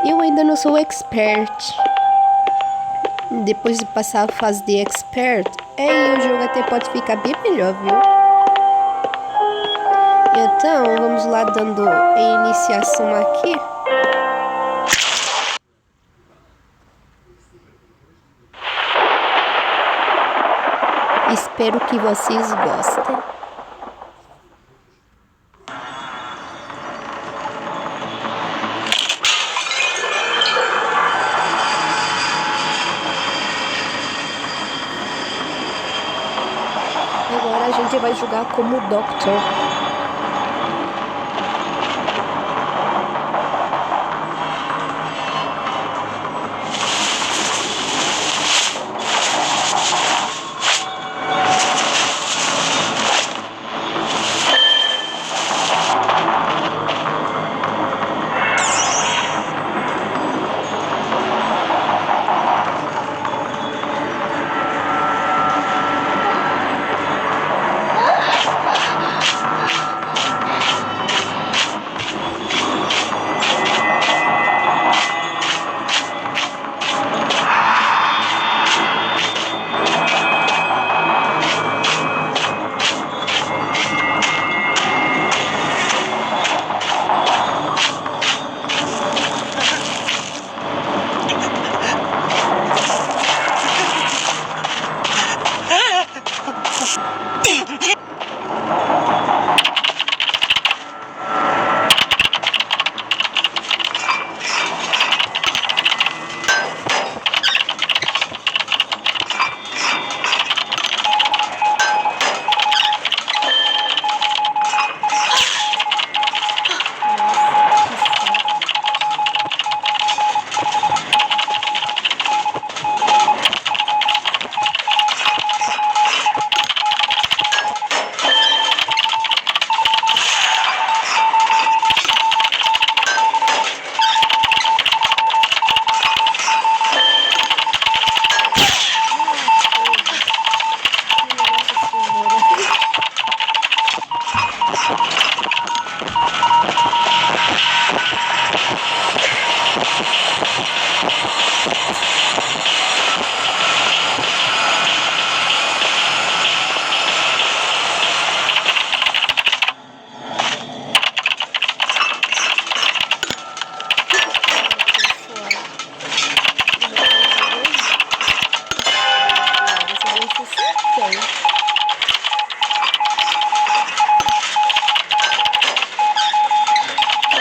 Eu ainda não sou expert. Depois de passar a fase de expert, aí o jogo até pode ficar bem melhor, viu? Então, vamos lá dando a iniciação aqui. Espero que vocês gostem. Agora a gente vai jogar como Doctor.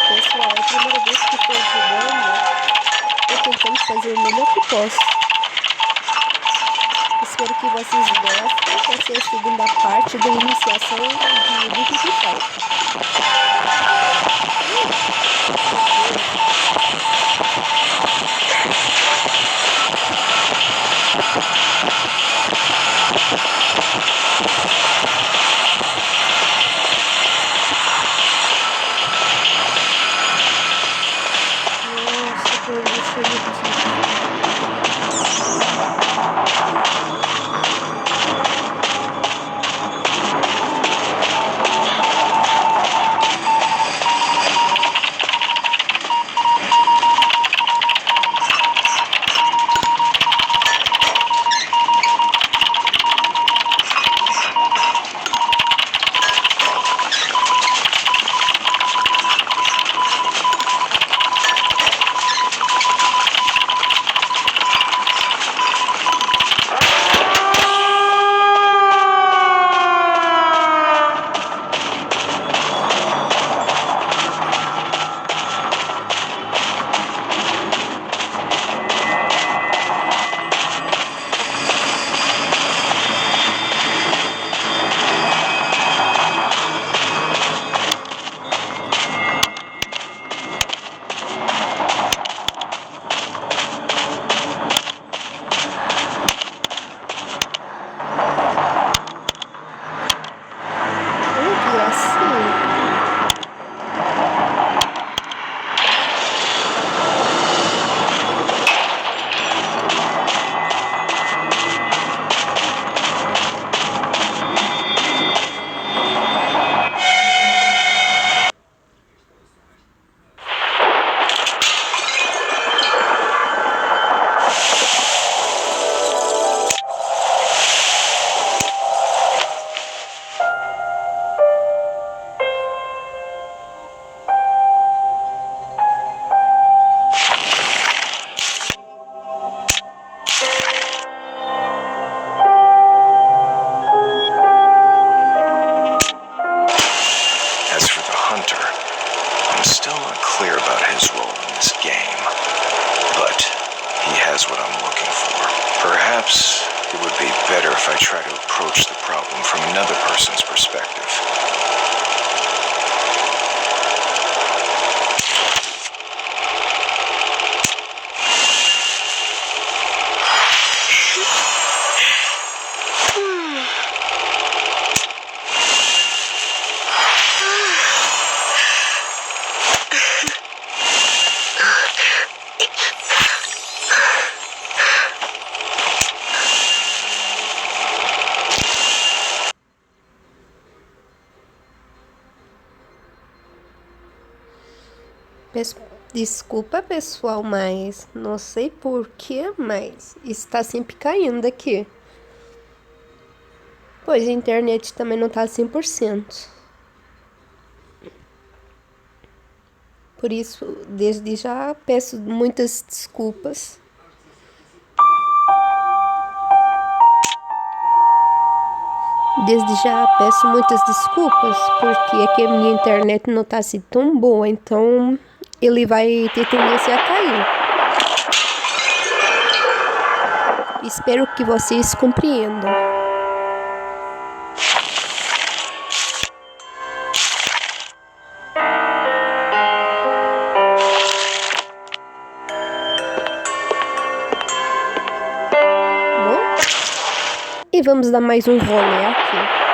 Pessoal, é a primeira vez que estou jogando. Eu tentando fazer o melhor que posso. Espero que vocês gostem. Essa é a segunda parte da iniciação de Wikipedia. his role in this game, but he has what I'm looking for. Perhaps it would be better if I try to approach the problem from another person's perspective. Desculpa, pessoal, mas não sei porquê, mas está sempre caindo aqui. Pois a internet também não tá 100%. Por isso, desde já peço muitas desculpas. Desde já peço muitas desculpas, porque é que a minha internet não tá assim tão boa, então ele vai ter tendência a cair. Espero que vocês compreendam. Bom, e vamos dar mais um rolê aqui.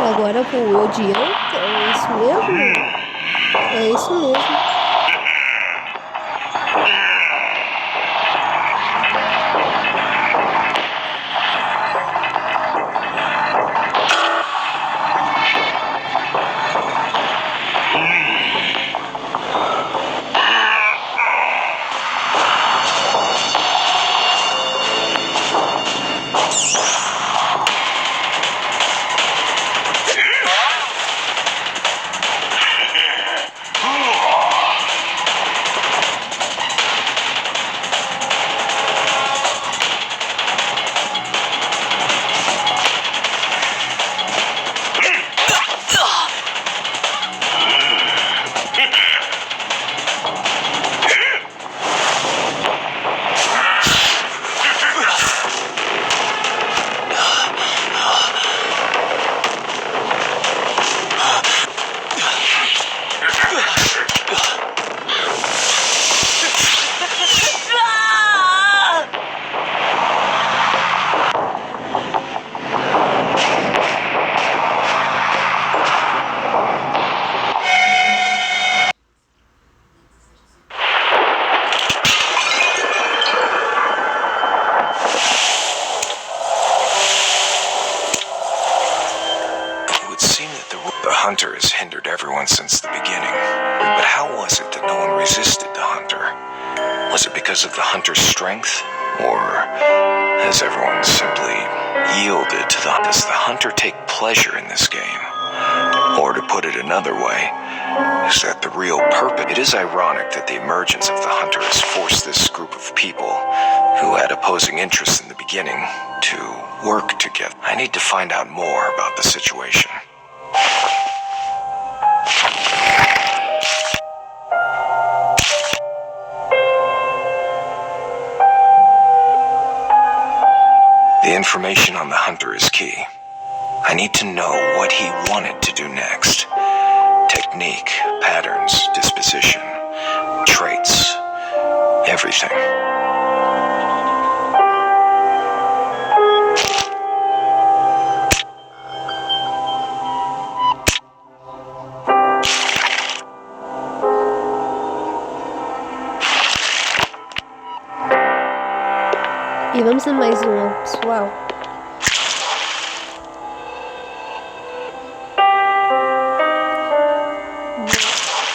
Agora vou adiante, é isso mesmo? É isso mesmo. Hunter has hindered everyone since the beginning. But how was it that no one resisted the Hunter? Was it because of the Hunter's strength? Or has everyone simply yielded to the... Does the Hunter take pleasure in this game? Or to put it another way, is that the real purpose? It is ironic that the emergence of the Hunter has forced this group of people who had opposing interests in the beginning to work together. I need to find out more about the situation. The information on the Hunter is key. I need to know what he wanted to do next. Technique, patterns, disposition, traits, everything. E vamos a mais uma, pessoal.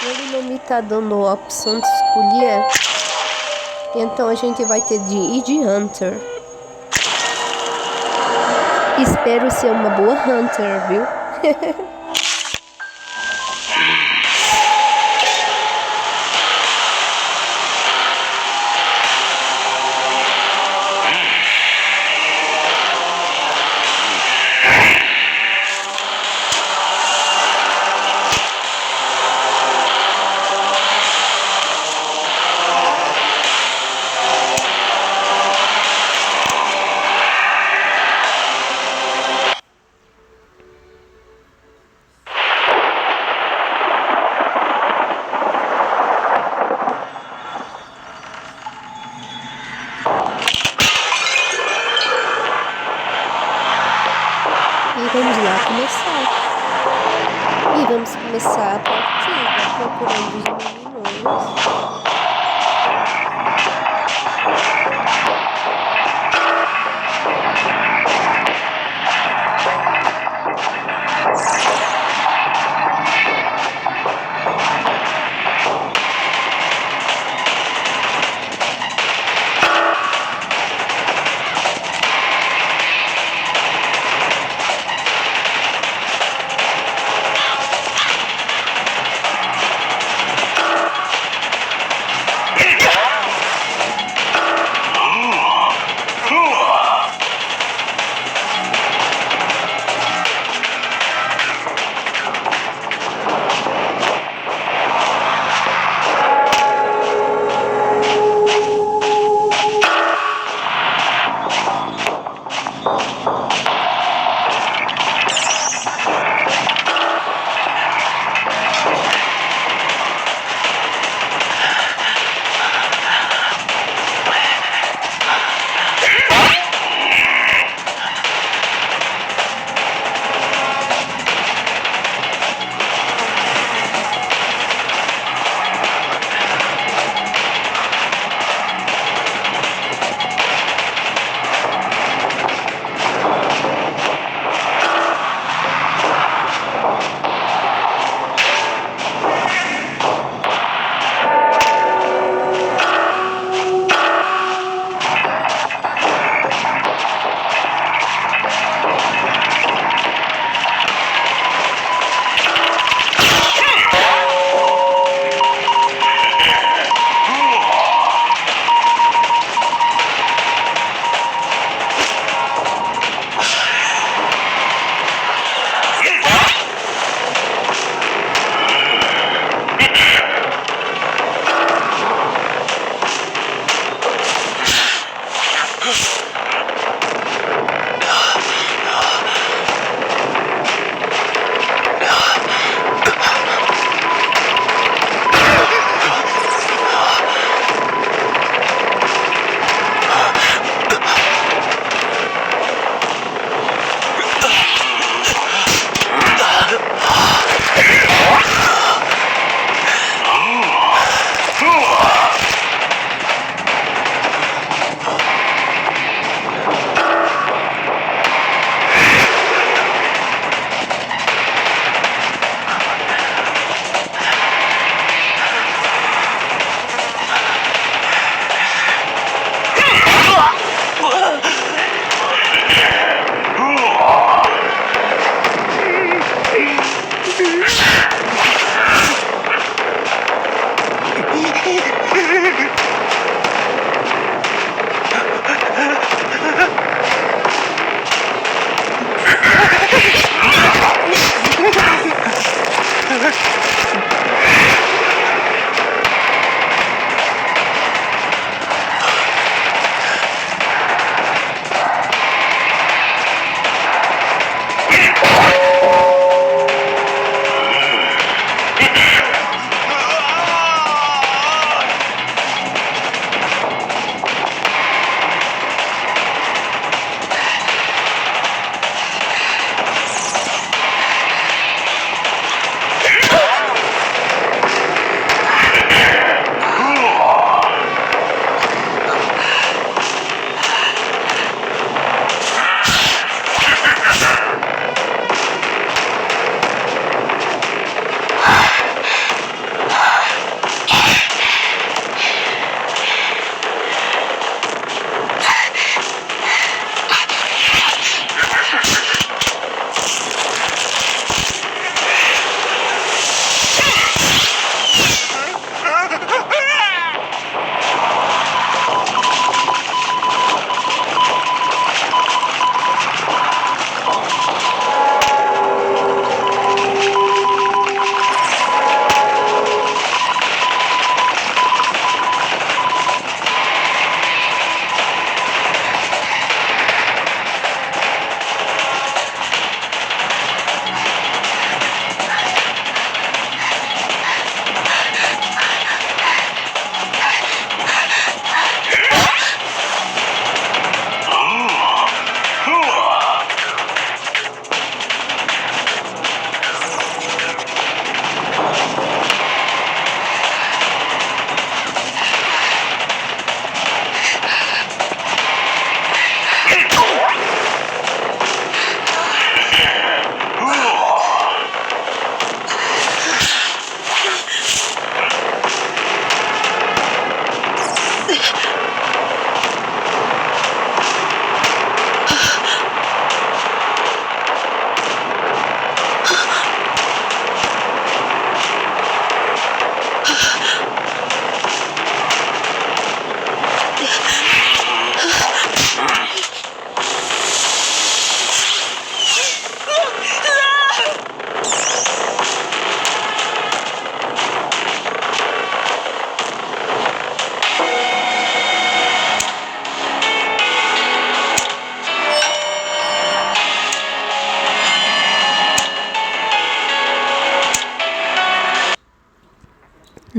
Ele não me tá dando a opção de escolher. Então a gente vai ter de ir de Hunter. Espero ser uma boa Hunter, viu? começar. E vamos começar a partida procurando os meninos.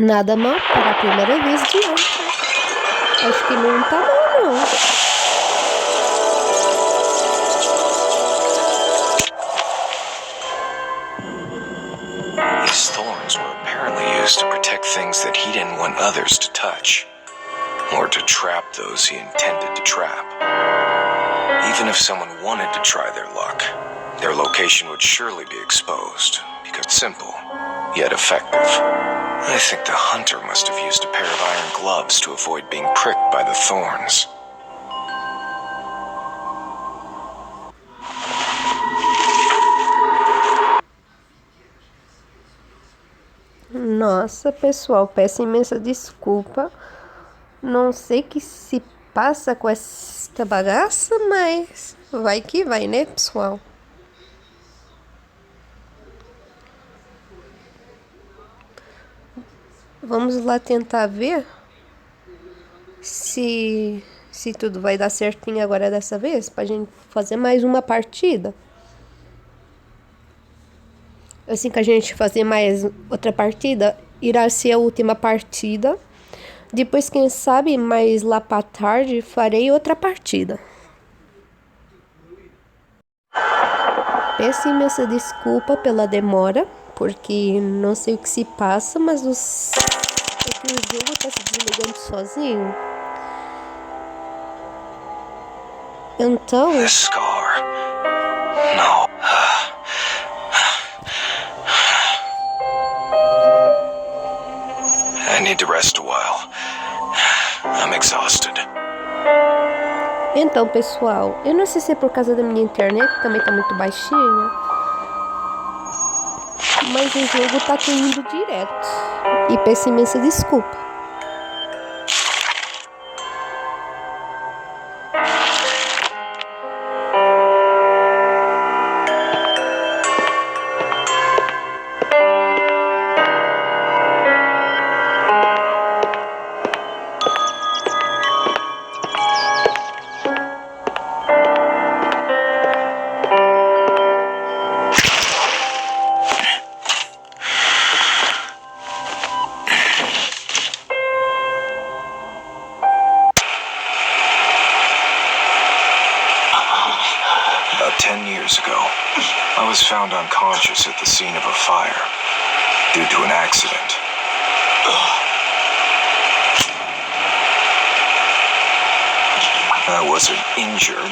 Nada mal para a primeira vez de ontem. Acho que não tá bom, não. His thorns were apparently used to protect things that he didn't want others to touch, or to trap those he intended to trap. Even if someone wanted to try their luck, their location would surely be exposed, because simple, yet effective. I think the hunter must have used a pair of iron gloves to avoid being pricked by the thorns. Nossa, pessoal, peço imensa desculpa. Não sei o que se passa com esta bagaça, mas vai que vai, né, pessoal? Vamos lá tentar ver se tudo vai dar certinho agora dessa vez, pra gente fazer mais uma partida. Assim que a gente fazer mais outra partida, irá ser a última partida. Depois, quem sabe, mais lá pra tarde, farei outra partida. Peço imensa desculpa pela demora, porque não sei o que se passa, mas é que o jogo tá se desligando sozinho. Então... This scar. No. I need to rest a while. I'm exhausted. Então, pessoal, eu não sei se é por causa da minha internet, que também tá muito baixinha, mas o jogo tá indo direto. E peço imensa desculpa. About 10 years ago, I was found unconscious at the scene of a fire due to an accident. I wasn't injured,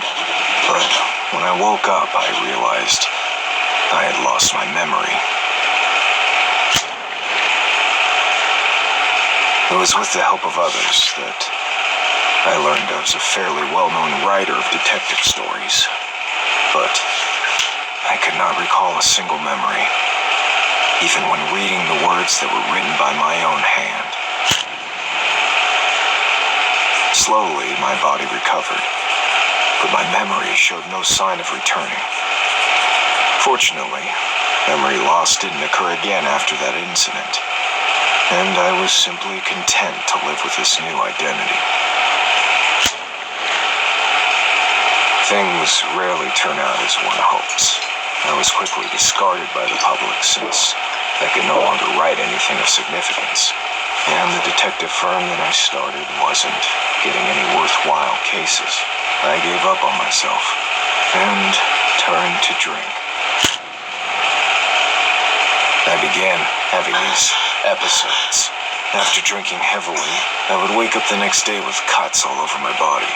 but when I woke up, I realized I had lost my memory. It was with the help of others that I learned I was a fairly well-known writer of detective stories, but I could not recall a single memory, even when reading the words that were written by my own hand. Slowly, my body recovered, but my memory showed no sign of returning. Fortunately, memory loss didn't occur again after that incident, and I was simply content to live with this new identity. Things rarely turn out as one hopes. I was quickly discarded by the public since I could no longer write anything of significance, and the detective firm that I started wasn't getting any worthwhile cases. I gave up on myself and turned to drink. I began having these episodes. After drinking heavily, I would wake up the next day with cuts all over my body.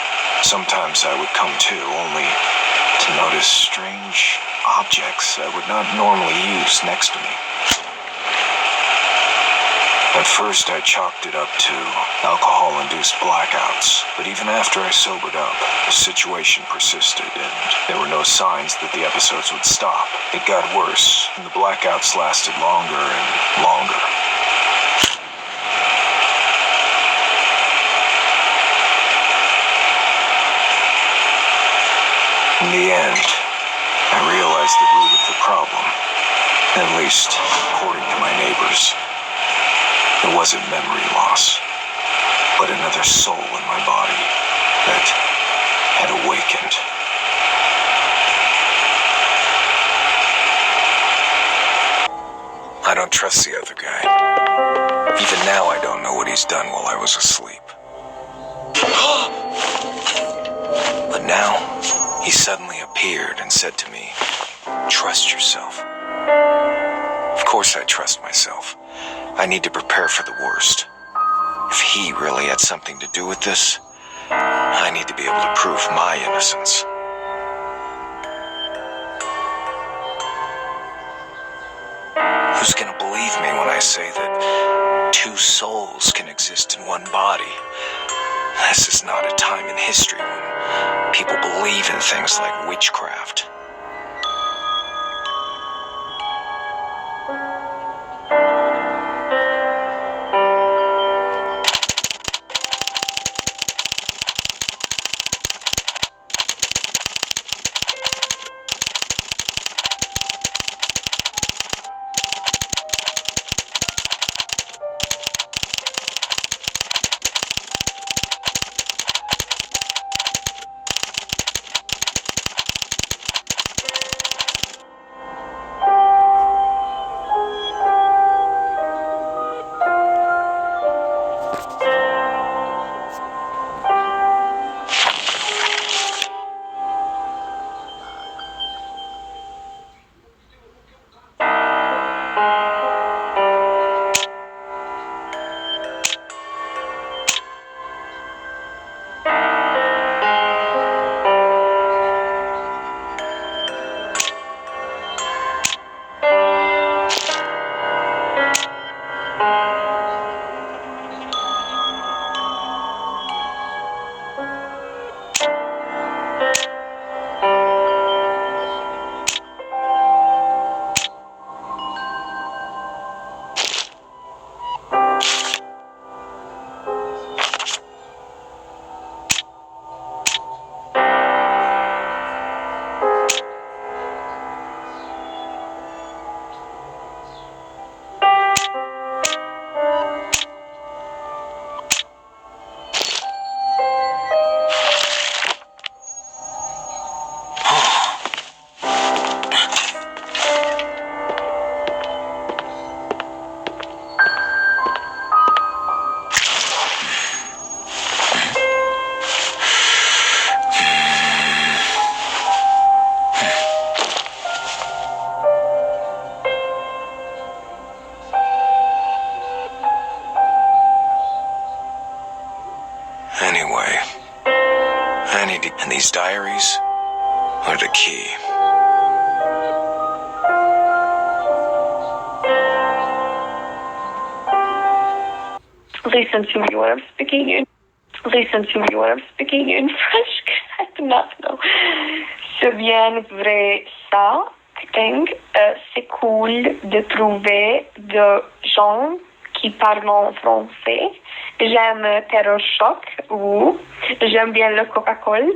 Sometimes I would come to only to notice strange objects I would not normally use next to me. At first, I chalked it up to alcohol-induced blackouts, but even after I sobered up, the situation persisted, and there were no signs that the episodes would stop. It got worse, and the blackouts lasted longer and longer. In the end, I realized the root of the problem, at least according to my neighbors. It wasn't memory loss, but another soul in my body that had awakened. I don't trust the other guy. Even now, he's done while I was asleep. But now, he suddenly appeared and said to me, "Trust yourself." Of course I trust myself. I need to prepare for the worst. If he really had something to do with this, I need to be able to prove my innocence. Who's gonna believe me when I say that two souls can exist in one body? This is not a time in history when people believe in things like witchcraft. Anyway, and these diaries are the key. Listen to me when I'm speaking in. Listen to me when I'm speaking in French. I do not know. C'est bien vrai ça. C'est cool de trouver des gens qui parlent en français. J'aime Terror Shock ou j'aime bien le Coca-Cola.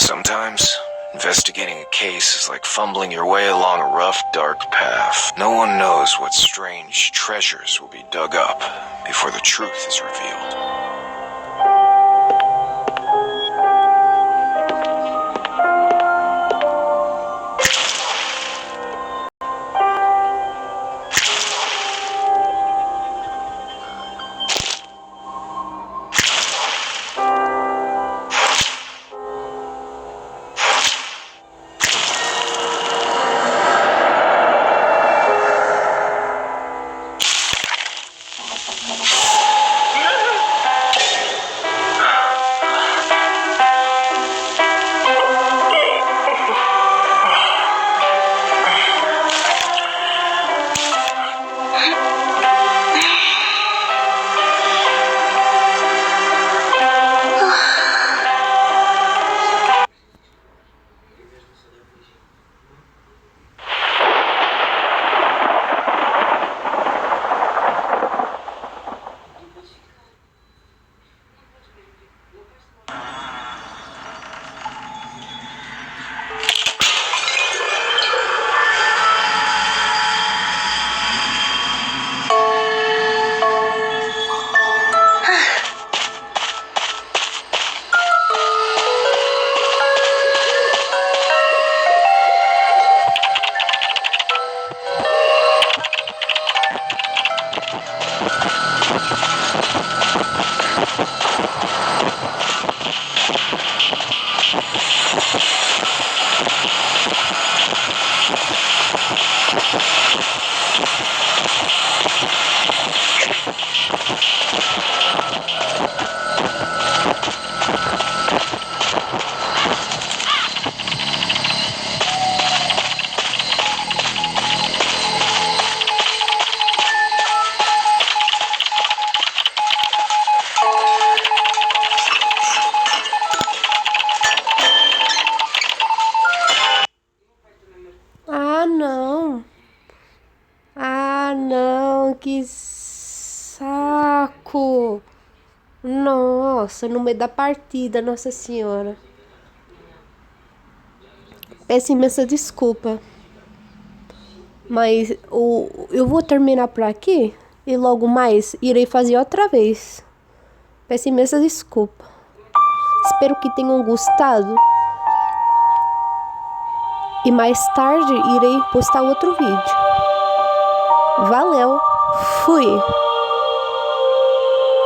Sometimes, investigating a case is like fumbling your way along a rough, dark path. No one knows what strange treasures will be dug up before the truth is revealed. saco! Nossa, no meio da partida, Nossa Senhora. Peço imensa desculpa. Mas eu vou terminar por aqui e logo mais irei fazer outra vez. Peço imensa desculpa. Espero que tenham gostado. E mais tarde irei postar outro vídeo. Valeu! Fui!